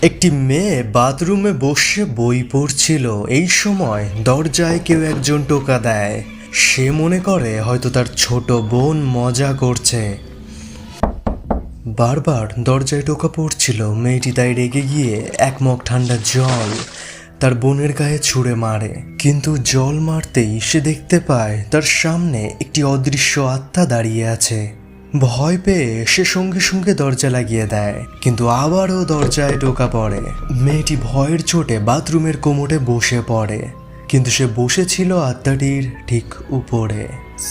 একটি মেয়ে বাথরুমে বসে বই পড়ছিল। এই সময় দরজায় কেউ একজন টোকা দেয়। সে মনে করে হয়তো তার ছোট বোন মজা করছে। বারবার দরজায় টোকা পড়ছিল। মেয়েটি তাই রেগে গিয়ে এক মগ ঠান্ডা জল তার বোনের গায়ে ছুঁড়ে মারে। কিন্তু জল মারতেই সে দেখতে পায় তার সামনে একটি অদৃশ্য আত্মা দাঁড়িয়ে আছে। ভয় পেয়ে সে সঙ্গে সঙ্গে দরজা লাগিয়ে দেয়, কিন্তু আবারও দরজায় টোকা পড়ে। মেয়েটি ভয়ের চোটে বাথরুমের কোমরে বসে পড়ে, কিন্তু সে বসেছিল আত্মাটির ঠিক উপরে।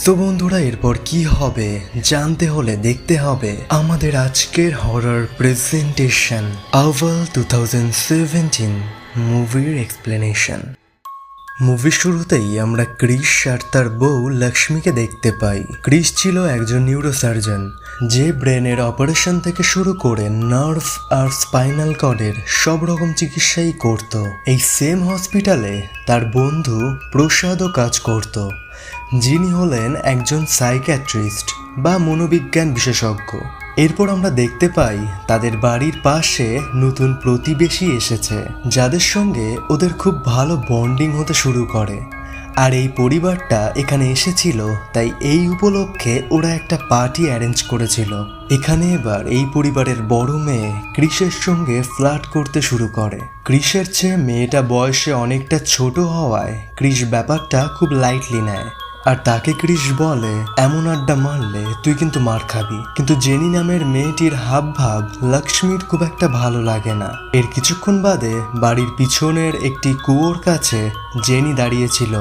তো বন্ধুরা, এরপর কি হবে জানতে হলে দেখতে হবে আমাদের আজকের হরর প্রেজেন্টেশন আওয়াল 2017 মুভির এক্সপ্লেনেশন। মুভির শুরুতেই আমরা ক্রিস আর তার বউ লক্ষ্মীকে দেখতে পাই। ক্রিস ছিল একজন নিউরোসার্জন, যে ব্রেনের অপারেশন থেকে শুরু করে নার্ভ আর স্পাইনাল কর্ডের সব রকম চিকিৎসাই করত। এই সেম হসপিটালে তার বন্ধু প্রসাদও কাজ করত, যিনি হলেন একজন সাইকিয়াট্রিস্ট বা মনোবিজ্ঞান বিশেষজ্ঞ। এরপর আমরা দেখতে পাই তাদের বাড়ির পাশে নতুন প্রতিবেশী এসেছে, যাদের সঙ্গে ওদের খুব ভালো বন্ডিং হতে শুরু করে। আর এই পরিবারটা এখানে এসেছিল, তাই এই উপলক্ষে ওরা একটা পার্টি অ্যারেঞ্জ করেছিল। এখানে এবার এই পরিবারের বড় মেয়ে ক্রিসের সঙ্গে ফ্লার্ট করতে শুরু করে। ক্রিসের চেয়ে মেয়েটা বয়সে অনেকটা ছোট হওয়ায় ক্রিস ব্যাপারটা খুব লাইটলি নেয়। আর তাকে ক্রিস বলে, এমন আড্ডা মারলে তুই কিন্তু মার খাবি। কিন্তু জেনি নামের মেয়েটির হাবভাব লক্ষ্মীর খুব একটা ভালো লাগে না। এর কিছুক্ষণ বাদে বাড়ির পিছনের একটি কুয়োর কাছে জেনি দাঁড়িয়েছিল,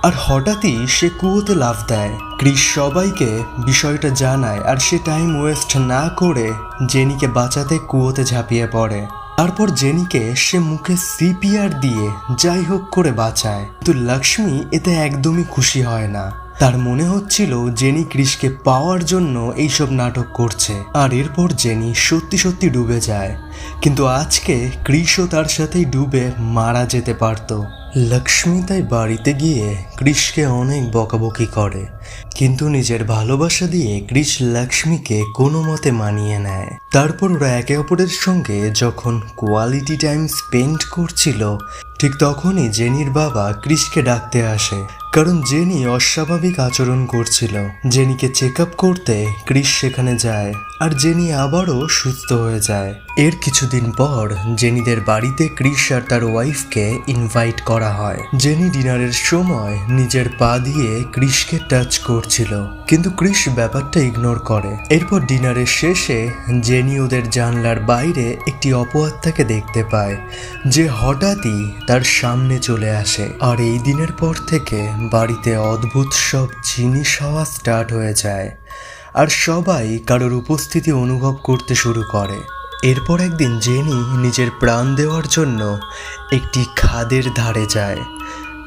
আর হঠাৎই সে কুয়োতে লাফ দেয়। ক্রিস সবাইকে বিষয়টা জানায়, আর সে টাইম ওয়েস্ট না করে জেনিকে বাঁচাতে কুয়োতে ঝাঁপিয়ে পড়ে। তারপর জেনিকে সে মুখে সিপিআর দিয়ে যাই হোক করে বাঁচায়। কিন্তু লক্ষ্মী এতে একদমই খুশি হয় না। তার মনে হচ্ছিল জেনি ক্রিসকে পাওয়ার জন্য এইসব নাটক করছে। আর এরপর জেনি সত্যি সত্যি ডুবে যায়, কিন্তু আজকে ক্রিসও তার সাথেই ডুবে মারা যেতে পারত। লক্ষ্মী তাই বাড়িতে গিয়ে ক্রিসকে অনেক বকাবকি করে, কিন্তু নিজের ভালোবাসা দিয়ে ক্রিস লক্ষ্মীকে কোনো মতে মানিয়ে নেয়। তারপর ওরা একে অপরের সঙ্গে যখন কোয়ালিটি টাইম স্পেন্ড করছিল, ঠিক তখনই জেনির বাবা ক্রিসকে ডাকতে আসে, কারণ জেনি অস্বাভাবিক আচরণ করছিল। জেনিকে চেক আপ করতে ক্রিস সেখানে যায়, আর জেনি আবারও সুস্থ হয়ে যায়। এর কিছুদিন পর জেনিদের বাড়িতে ক্রিস আর তার ওয়াইফকে ইনভাইট করা হয়। জেনি ডিনারের সময় নিজের পা দিয়ে ক্রিসকে টাচ করছিল, কিন্তু ক্রিস ব্যাপারটা ইগনোর করে। এরপর ডিনারের শেষে জেনি ওদের জানলার বাইরে একটি অপআত্মাকে দেখতে পায়, যে হঠাৎই তার সামনে চলে আসে। আর এই দিনের পর থেকে বাড়িতে অদ্ভুত সব জিনিস হওয়া স্টার্ট হয়ে যায়, আর সবাই কারোর উপস্থিতি অনুভব করতে শুরু করে। এরপর একদিন জেনি নিজের প্রাণ দেওয়ার জন্য একটি খাদের ধারে যায়,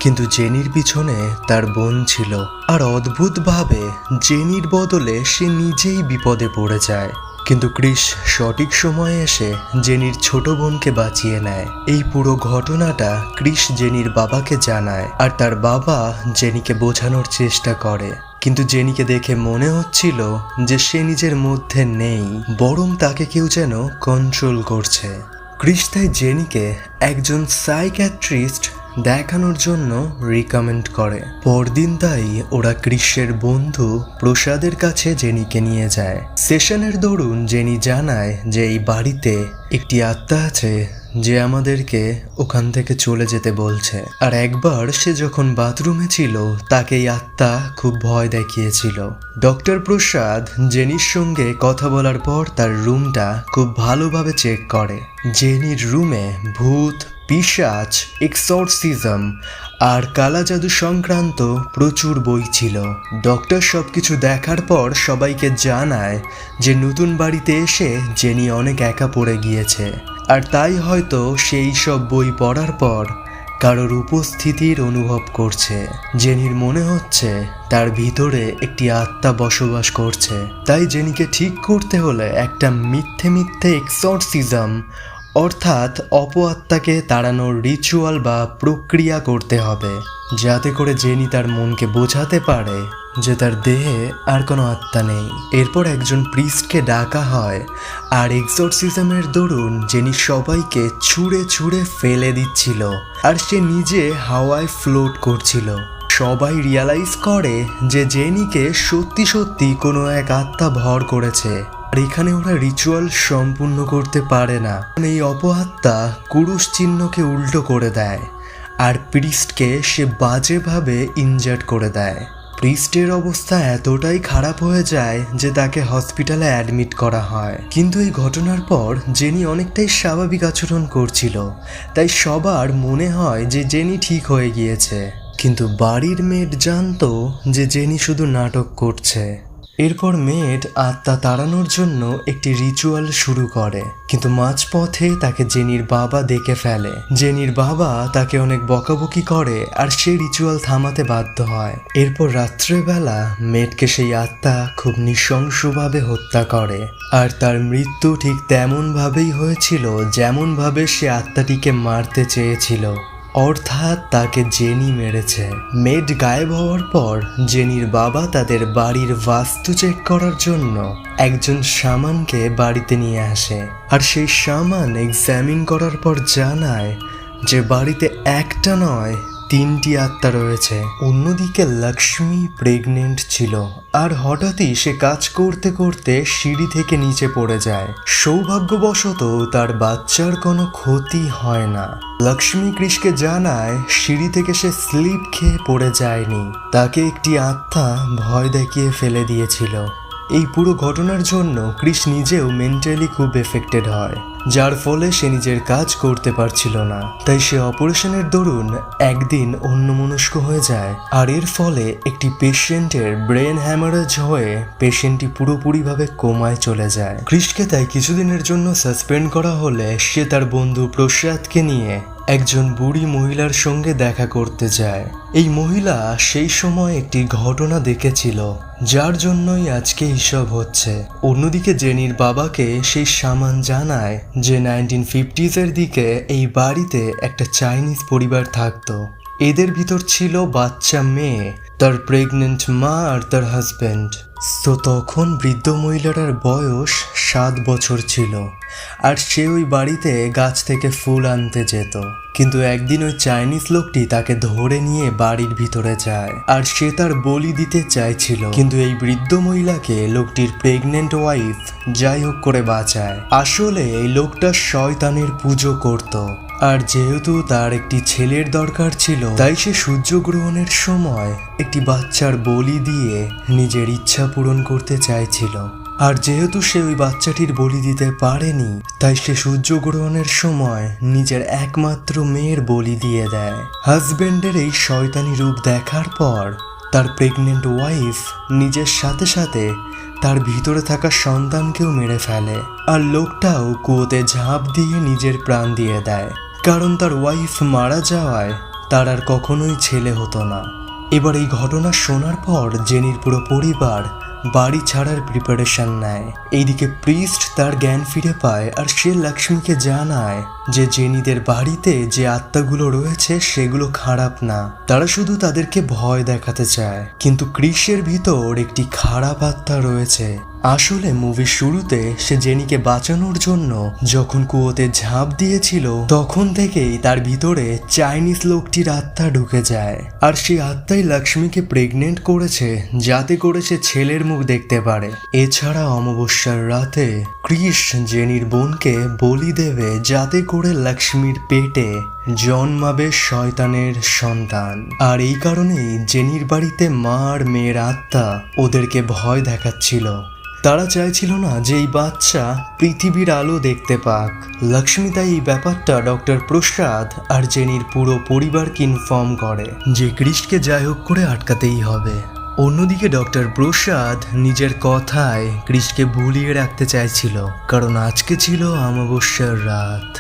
কিন্তু জেনির পিছনে তার বোন ছিল। আর অদ্ভুতভাবে জেনির বদলে সে নিজেই বিপদে পড়ে যায়। কিন্তু ক্রিস সঠিক সময়ে এসে জেনির ছোট বোনকে বাঁচিয়ে নেয়। এই পুরো ঘটনাটা ক্রিস জেনির বাবাকে জানায়, আর তার বাবা জেনিকে বোঝানোর চেষ্টা করে, কিন্তু জেনিকে দেখে মনে হচ্ছিল যে সে নিজের মধ্যে নেই, বরং তাকে কেউ যেন কন্ট্রোল করছে। ক্রিস তাই জেনিকে একজন সাইকিয়াট্রিস্ট দেখানোর জন্য রিকমেন্ড করে। পরদিন তাই ওরা ক্রিসের বন্ধু প্রসাদের কাছে জেনিকে নিয়ে যায়। সেশনের দরুন জেনি জানায় যে এই বাড়িতে একটি আত্মা আছে, যে আমাদেরকে ওখান থেকে চলে যেতে বলছে। আর একবার সে যখন বাথরুমে ছিল, তাকে এই আত্মা খুব ভয় দেখিয়েছিল। ডক্টর প্রসাদ জেনির সঙ্গে কথা বলার পর তার রুমটা খুব ভালোভাবে চেক করে। জেনির রুমে ভূত, পিশাচ, এক্সরসিজম আর কালা জাদু সংক্রান্ত প্রচুর বই ছিল। ডক্টর সবকিছু দেখার পর সবাইকে জানায় যে নতুন বাড়িতে এসে জেনি অনেক একা পড়ে গিয়েছে, আর তাই হয়তো সেই সব বই পড়ার পর কারোর উপস্থিতির অনুভব করছে। জেনির মনে হচ্ছে তার ভিতরে একটি আত্মা বসবাস করছে। তাই জেনিকে ঠিক করতে হলে একটা মিথ্যে মিথ্যে এক্সরসিজম, অর্থাৎ অপআত্মাকে তাড়ানোর রিচুয়াল বা প্রক্রিয়া করতে হবে। যাতে করে জেনি তার মনকে বোঝাতে পারে যে তার দেহে আর কোনো আত্মা নেই। এরপর একজন প্রিস্টকে ডাকা হয়, আর এক্সোরসিজমের দরুন জেনি সবাইকে ছুঁড়ে ছুঁড়ে ফেলে দিচ্ছিল, আর সে নিজে হাওয়ায় ফ্লোট করছিল। সবাই রিয়ালাইজ করে যে জেনিকে সত্যি সত্যি কোনো এক আত্মা ভর করেছে, আর এখানে ওরা রিচুয়াল সম্পূর্ণ করতে পারে না। এই অপআত্মা কুরুশ চিহ্নকে উল্টো করে দেয়, আর প্রিস্টকে সে বাজেভাবে ইনজার্ড করে দেয়। প্রিস্টের অবস্থা এতটাই খারাপ হয়ে যায় যে তাকে হসপিটালে অ্যাডমিট করা হয়। কিন্তু এই ঘটনার পর জেনি অনেকটাই স্বাভাবিক আচরণ করছিল, তাই সবার মনে হয় যে জেনি ঠিক হয়ে গিয়েছে। কিন্তু বাড়ির মেড জানতো যে জেনি শুধু নাটক করছে। এরপর মেড আত্মা তাড়ানোর জন্য একটি রিচুয়াল শুরু করে, কিন্তু মাঝপথে তাকে জেনির বাবা দেখে ফেলে। জেনির বাবা তাকে অনেক বকাবকি করে, আর সে রিচুয়াল থামাতে বাধ্য হয়। এরপর রাত্রেবেলা মেডকে সেই আত্মা খুব নৃশংসভাবে হত্যা করে, আর তার মৃত্যু ঠিক তেমন ভাবেই হয়েছিল যেমন ভাবে সে আত্মাটিকে মারতে চেয়েছিল, অর্থাৎ তাকে জেনি মেরেছে। মেড গায়েব হওয়ার পর জেনির বাবা তাদের বাড়ির বাস্তু চেক করার জন্য একজন শামানকে বাড়িতে নিয়ে আসে, আর সেই শামান এক্সামিন করার পর জানায় যে বাড়িতে একটা নয় 3টি আত্মা রয়েছে। অন্যদিকে লক্ষ্মী প্রেগনেন্ট ছিল, আর হঠাৎই সে কাজ করতে করতে সিঁড়ি থেকে নিচে পড়ে যায়। সৌভাগ্যবশত তার বাচ্চার কোনো ক্ষতি হয় না। লক্ষ্মী কৃষকে জানায় সিঁড়ি থেকে সে স্লিপ খেয়ে পড়ে যায়নি, তাকে একটি আত্মা ভয় দেখিয়ে ফেলে দিয়েছিল। এই পুরো ঘটনার জন্য কৃষ নিজেও মেন্টালি খুব এফেক্টেড হয়, যার ফলে সে নিজের কাজ করতে পারছিল না। তাই সে অপারেশনের দরুন একদিন অন্যমনস্ক হয়ে যায়, আর এর ফলে একটি পেশেন্টের ব্রেন হ্যামারেজ হয়ে পেশেন্টটি পুরোপুরিভাবে কোমায় চলে যায়। কৃষকে তাই কিছুদিনের জন্য সাসপেন্ড করা হলে সে তার বন্ধু প্রসাদকে নিয়ে একজন বুড়ি মহিলার সঙ্গে দেখা করতে যায়। এই মহিলা সেই সময় একটি ঘটনা দেখেছিল, যার জন্যই আজকে এইসব হচ্ছে। অন্যদিকে জেনির বাবাকে সেই শামান জানায় যে 1950s দিকে এই বাড়িতে একটা চাইনিজ পরিবার থাকতো। এদের ভিতর ছিল বাচ্চা মেয়ে, তার প্রেগনেন্ট মা আর তার হাজব্যান্ড। তো তখন বৃদ্ধ মহিলাটার বয়স 7 বছর ছিল, আর সে ওই বাড়িতে গাছ থেকে ফুল আনতে যেত। কিন্তু একদিন ওই চাইনিজ লোকটি তাকে ধরে নিয়ে বাড়ির ভিতরে যায়, আর সে তার বলি দিতে চাইছিল। কিন্তু এই বৃদ্ধ মহিলাকে লোকটির প্রেগনেন্ট ওয়াইফ যাই হোক করে বাঁচায়। আসলে এই লোকটা শয়তানের পুজো করত, আর যেহেতু তার একটি ছেলের দরকার ছিল, তাই সে সূর্যগ্রহণের সময় একটি বাচ্চার বলি দিয়ে নিজের ইচ্ছা পূরণ করতে চাইছিল। আর যেহেতু সে ওই বাচ্চাটির বলি দিতে পারেনি, তাই সে সূর্যগ্রহণের সময় নিজের একমাত্র মেয়ের বলি দিয়ে দেয়। হাজবেন্ডের এই শয়তানি রূপ দেখার পর তার প্রেগনেন্ট ওয়াইফ নিজের সাথে সাথে তার ভিতরে থাকা সন্তানকেও মেরে ফেলে, আর লোকটাও কুয়োতে ঝাঁপ দিয়ে নিজের প্রাণ দিয়ে দেয়, কারণ তার ওয়াইফ মারা যাওয়ায় তার আর কখনোই ছেলে হতো না। এবার এই ঘটনা শোনার পর জেনির পুরো পরিবার বাড়ি ছাড়ার প্রিপারেশন নেয়। এইদিকে প্রিস্ট তার জ্ঞান ফিরে পায়, আর সে লক্ষ্মীকে জানায় যে জেনিদের বাড়িতে যে আত্মাগুলো রয়েছে সেগুলো খারাপ না, তারা শুধু তাদেরকে ভয় দেখাতে চায়। কিন্তু কৃষের ভিতর একটি খারাপ আত্মা রয়েছে। আসলে মুভির শুরুতে সে জেনিকে বাঁচানোর জন্য যখন কুয়োতে ঝাঁপ দিয়েছিল, তখন থেকেই তার ভিতরে চাইনিজ লোকটির আত্মা ঢুকে যায়, আর সেই আত্মাই লক্ষ্মীকে প্রেগনেন্ট করেছে যাতে করে সে ছেলের মুখ দেখতে পারে। এছাড়া অমাবস্যার রাতে কৃষ জেনির বোনকে বলি দেবে যাতে করে লক্ষ্মীর পেটে জন্মাবে শয়তানের সন্তান। আর এই কারণেই জেনির বাড়িতে মা আর মেয়ের আত্মা ওদেরকে ভয় দেখাচ্ছিল। তারা চাইছিল না যে এই বাচ্চা পৃথিবীর আলো দেখতে পাক। লক্ষ্মী তাই এই ব্যাপারটা ডক্টর প্রসাদ আর জেনির পুরো পরিবারকে ইনফর্ম করে যে কৃষকে যাই হোক করে আটকাতেই হবে। অন্যদিকে ডক্টর প্রসাদ নিজের কথায় কৃষকে ভুলিয়ে রাখতে চাইছিল, কারণ আজকে ছিল অমাবস্যার রাত।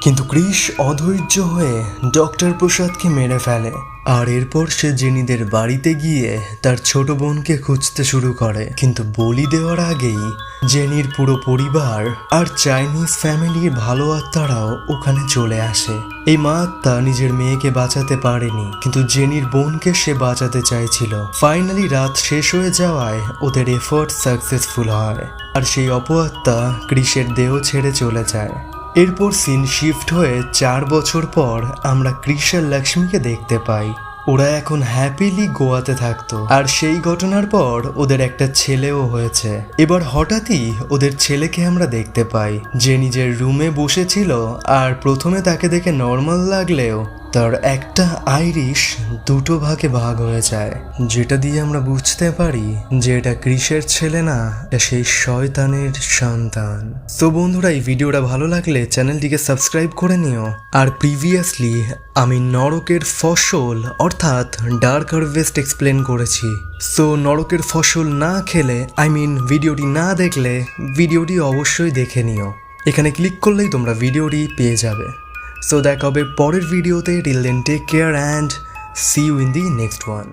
কিন্তু ক্রিস অধৈর্য হয়ে ডক্টর প্রসাদকে মেরে ফেলে। আর এরপর সে জেনিদের বাড়িতে গিয়ে তার ছোট বোনকে খুঁজতে শুরু করে। কিন্তু বলি দেওয়ার আগেই জেনির পুরো পরিবার আর চাইনিজ ফ্যামিলির ভালো আত্মারাও ওখানে চলে আসে। এই মা আত্মা নিজের মেয়েকে বাঁচাতে পারেনি, কিন্তু জেনির বোনকে সে বাঁচাতে চাইছিল। ফাইনালি রাত শেষ হয়ে যাওয়ায় ওদের এফোর্ট সাকসেসফুল হয়, আর সেই অপআত্মা ক্রিসের দেহ ছেড়ে চলে যায়। এরপর সিন শিফট হয়ে 4 বছর পর আমরা ক্রিস আর লক্ষ্মীকে দেখতে পাই। ওরা এখন হ্যাপিলি গোয়াতে থাকতো, আর সেই ঘটনার পর ওদের একটা ছেলেও হয়েছে। এবার হঠাৎই ওদের ছেলেকে আমরা দেখতে পাই, যে নিজের রুমে বসেছিল, আর প্রথমে তাকে দেখে নর্মাল লাগলেও তার একটা আইরিশ দুটো ভাগে ভাগ হয়ে যায়, যেটা দিয়ে আমরা বুঝতে পারি যে এটা ক্রিসের ছেলে না, এটা সেই শয়তানের সন্তান। তো বন্ধুরা, এই ভিডিওটা ভালো লাগলে চ্যানেলটিকে সাবস্ক্রাইব করে নিও। আর প্রিভিয়াসলি আমি নরকের ফসল অর্থাৎ ডার্ক হারভেস্ট এক্সপ্লেন করেছি। সো নরকের ফসল না খেলে, ভিডিওটি না দেখলে ভিডিওটি অবশ্যই দেখে নিও। এখানে ক্লিক করলেই তোমরা ভিডিওটি পেয়ে যাবে। So দেখা হবে পরের ভিডিওতে। Till then, take care and see you in the next one.